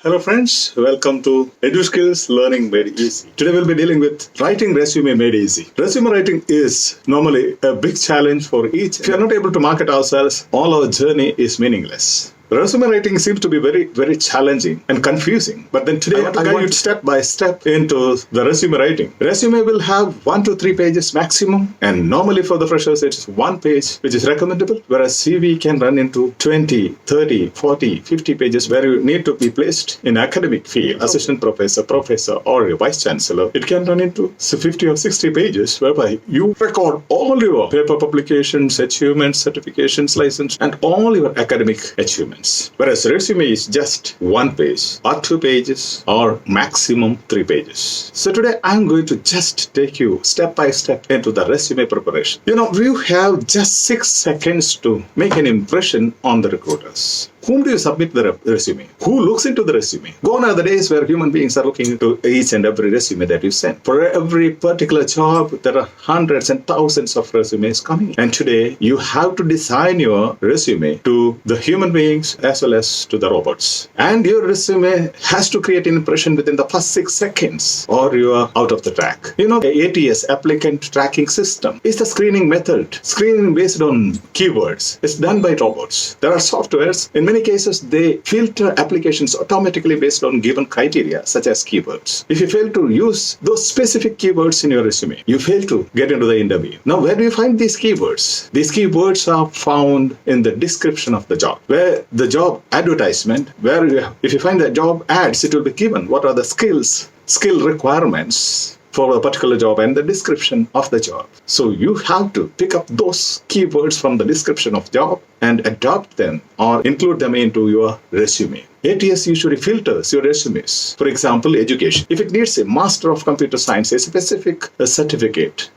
Hello friends, welcome to Edu Skills Learning Made Easy. Today we'll be dealing with writing resume made easy. Resume writing is normally a big challenge for each. If we are not able to market ourselves, all our journey is meaningless. Resume writing seems to be very challenging and confusing. But then today I want to guide you step by step into the resume writing. Resume will have 1 to 3 pages maximum, and normally for the freshers it's 1 page which is recommendable, whereas CV can run into 20, 30, 40, 50 pages where you need to be placed in academic field, assistant professor or a vice chancellor. It can run into 50 or 60 pages whereby you record all your paper publications, achievements, certifications, license, and all your academic achievements. Whereas resume is just 1 page or 2 pages or maximum 3 pages. So today I'm going to just take you step by step into the resume preparation. You have just 6 seconds to make an impression on the recruiters. Whom do you submit the resume? Who looks into the resume? Gone are the days where human beings are looking into each and every resume that you send. For every particular job, there are hundreds and thousands of resumes coming. And today, you have to design your resume to the human beings as well as to the robots. And your resume has to create an impression within the first 6 seconds or you are out of the track. The ATS, Applicant Tracking System, is the screening method. Screening based on keywords. It's done by robots. There are softwares. In many cases, they filter applications automatically based on given criteria, such as keywords. If you fail to use those specific keywords in your resume, you fail to get into the interview. Now, where do you find these keywords? These keywords are found in the description of the job, where the job advertisement, if you find the job ads, it will be given what are the skill requirements for a particular job and the description of the job. So you have to pick up those keywords from the description of job and adopt them or include them into your resume. ATS usually filters your resumes. For example, education. If it needs a Master of Computer Science, a specific certificate,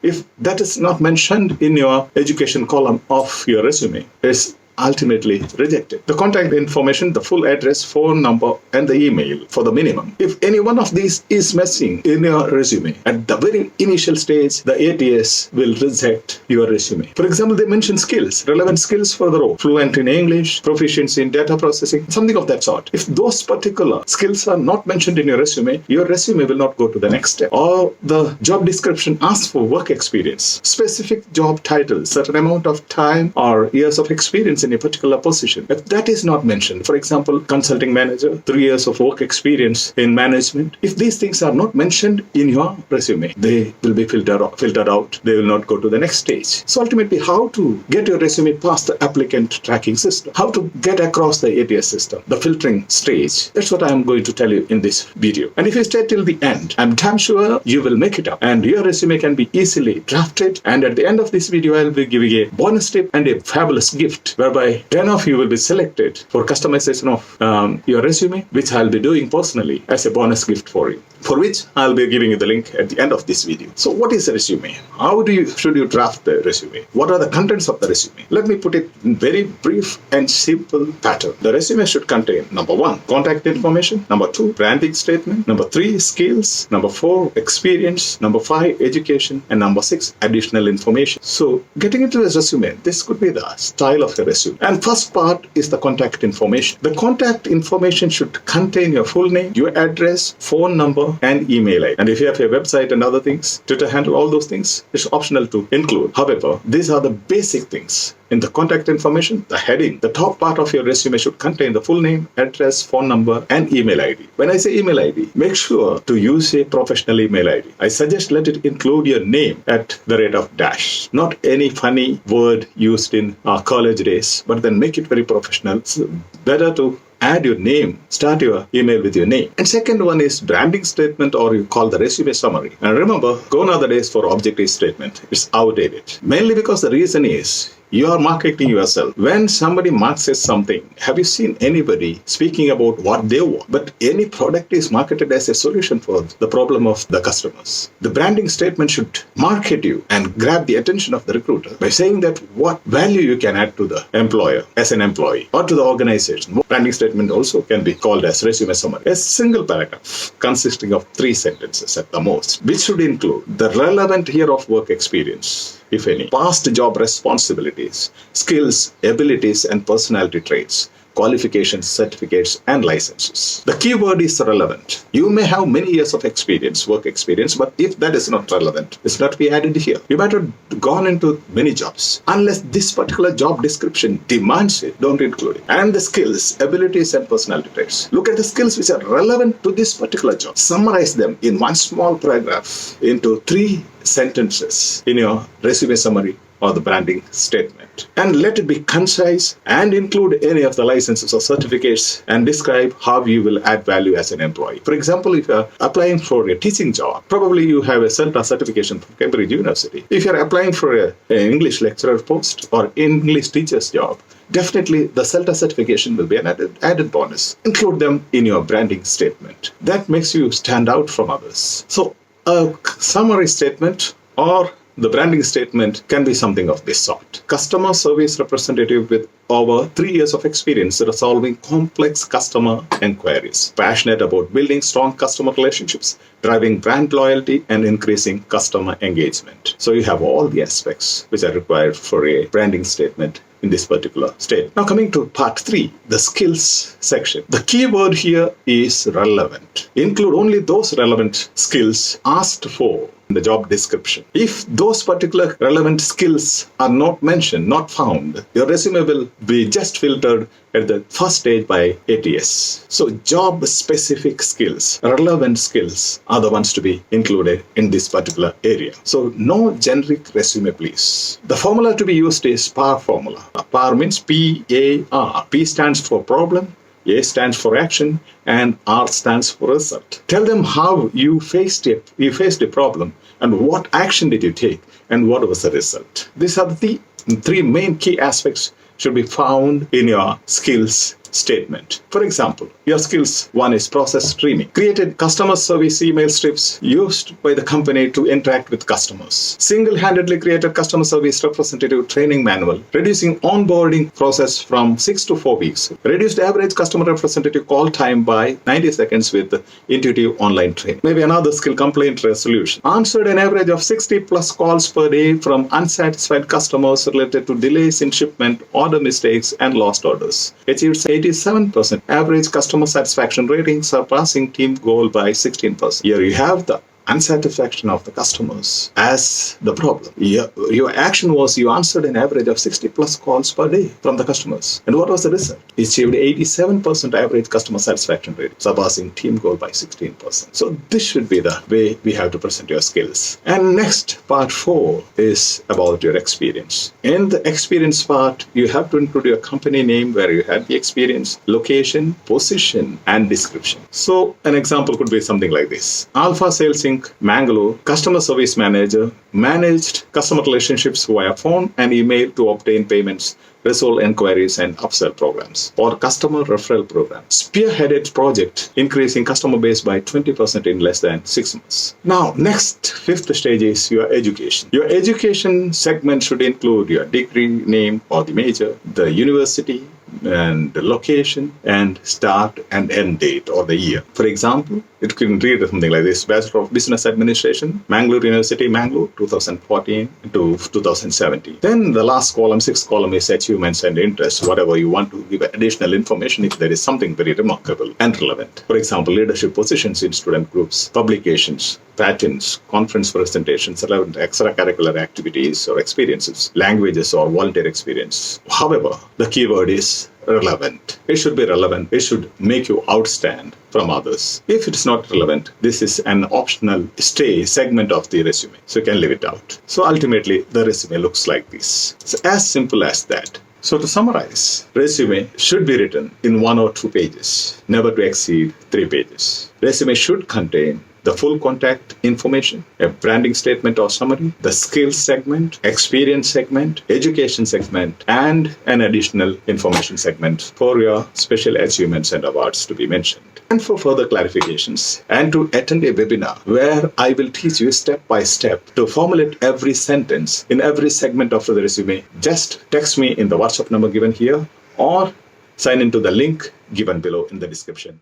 if that is not mentioned in your education column of your resume, it's ultimately rejected. The contact information, the full address, phone number, and the email for the minimum. If any one of these is missing in your resume, at the very initial stage, the ATS will reject your resume. For example, they mention skills, relevant skills for the role, fluent in English, proficiency in data processing, something of that sort. If those particular skills are not mentioned in your resume will not go to the next step. Or the job description asks for work experience, specific job titles, certain amount of time or years of experience in a particular position. If that is not mentioned, for example, consulting manager, 3 years of work experience in management, if these things are not mentioned in your resume, they will be filtered out. They will not go to the next stage. So ultimately, how to get your resume past the applicant tracking system, how to get across the ATS system, the filtering stage, that's what I'm going to tell you in this video. And if you stay till the end, I'm damn sure you will make it up and your resume can be easily drafted. And at the end of this video, I'll be giving a bonus tip and a fabulous gift whereby 10 of you will be selected for customization of your resume, which I'll be doing personally as a bonus gift for you, for which I'll be giving you the link at the end of this video. So what is a resume? How should you draft the resume? What are the contents of the resume? Let me put it in very brief and simple pattern. The resume should contain number 1, contact information, number 2, branding statement, number 3, skills, number 4, experience, number 5, education, and number 6, additional information. So getting into this resume, this could be the style of a resume. And first part is the contact information. The contact information should contain your full name, your address, phone number, and email ID. And if you have a website and other things, Twitter handle, all those things, it's optional to include. However, these are the basic things. In the contact information, the heading, the top part of your resume should contain the full name, address, phone number, and email ID. When I say email ID, make sure to use a professional email ID. I suggest let it include your name at the rate of dash, not any funny word used in our college days, but then make it very professional. It's better to add your name, start your email with your name. And second one is branding statement, or you call the resume summary. And remember, gone are the days for objective statement. It's outdated. Mainly because the reason is you are marketing yourself. When somebody marks something, have you seen anybody speaking about what they want? But any product is marketed as a solution for the problem of the customers. The branding statement should market you and grab the attention of the recruiter by saying that what value you can add to the employer as an employee or to the organization. Branding statement also can be called as resume summary. A single paragraph consisting of 3 sentences at the most, which should include the relevant year of work experience, if any, past job responsibilities, skills, abilities, and personality traits, qualifications, certificates, and licenses. The keyword is relevant. You may have many years of experience, work experience, but if that is not relevant, it's not to be added here. You might have gone into many jobs. Unless this particular job description demands it, don't include it. And the skills, abilities, and personality traits. Look at the skills which are relevant to this particular job. Summarize them in one small paragraph into 3 sentences in your resume summary or the branding statement. And let it be concise and include any of the licenses or certificates and describe how you will add value as an employee. For example, if you're applying for a teaching job, probably you have a CELTA certification from Cambridge University. If you're applying for an English lecturer post or English teacher's job, definitely the CELTA certification will be an added bonus. Include them in your branding statement. That makes you stand out from others. So a summary statement or the branding statement can be something of this sort. Customer service representative with over 3 years of experience resolving complex customer inquiries. Passionate about building strong customer relationships, driving brand loyalty, and increasing customer engagement. So you have all the aspects which are required for a branding statement in this particular state. Now coming to part 3, the skills section. The keyword here is relevant. Include only those relevant skills asked for in the job description. If those particular relevant skills are not mentioned, not found, your resume will be just filtered at the first stage by ATS. So job-specific skills, relevant skills are the ones to be included in this particular area. So no generic resume, please. The formula to be used is PAR formula. PAR means P-A-R. P stands for problem, A stands for action, and R stands for result. Tell them how you faced a problem and what action did you take and what was the result. These are the 3 main key aspects should be found in your skills statement. For example, your skills 1 is process streaming. Created customer service email strips used by the company to interact with customers. Single-handedly created customer service representative training manual, reducing onboarding process from 6 to 4 weeks. Reduced average customer representative call time by 90 seconds with intuitive online training. Maybe another skill, complaint resolution. Answered an average of 60 plus calls per day from unsatisfied customers related to delays in shipment, order mistakes, and lost orders. Achieved 87% average customer satisfaction rating, surpassing team goal by 16%. Here you have the unsatisfaction of the customers as the problem. Your action was you answered an average of 60 plus calls per day from the customers. And what was the result? You achieved 87% average customer satisfaction rate, surpassing team goal by 16%. So this should be the way we have to present your skills. And next, part 4 is about your experience. In the experience part, you have to include your company name where you had the experience, location, position, and description. So an example could be something like this. Alpha Sales Inc. Mangalore, customer service manager, managed customer relationships via phone and email to obtain payments, resolve inquiries, and upsell programs, or customer referral program. Spearheaded project, increasing customer base by 20% in less than 6 months. Now, next, 5th stage is your education. Your education segment should include your degree name or the major, the university, and the location, and start and end date or the year. For example, it can read something like this: Bachelor of Business Administration, Mangalore University, Mangalore, 2014 to 2017. Then the last column, 6th column, is achievements and interests, whatever you want to give additional information if there is something very remarkable and relevant. For example, leadership positions in student groups, publications, patents, conference presentations, relevant extracurricular activities or experiences, languages or volunteer experience. However, the keyword is relevant. It should be relevant. It should make you outstand from others. If it's not relevant, this is an optional segment of the resume, so you can leave it out. So ultimately, the resume looks like this. It's as simple as that. So to summarize, resume should be written in 1 or 2 pages, never to exceed 3 pages. Resume should contain the full contact information, a branding statement or summary, the skills segment, experience segment, education segment, and an additional information segment for your special achievements and awards to be mentioned. And for further clarifications and to attend a webinar where I will teach you step by step to formulate every sentence in every segment of the resume, just text me in the WhatsApp number given here or sign into the link given below in the description.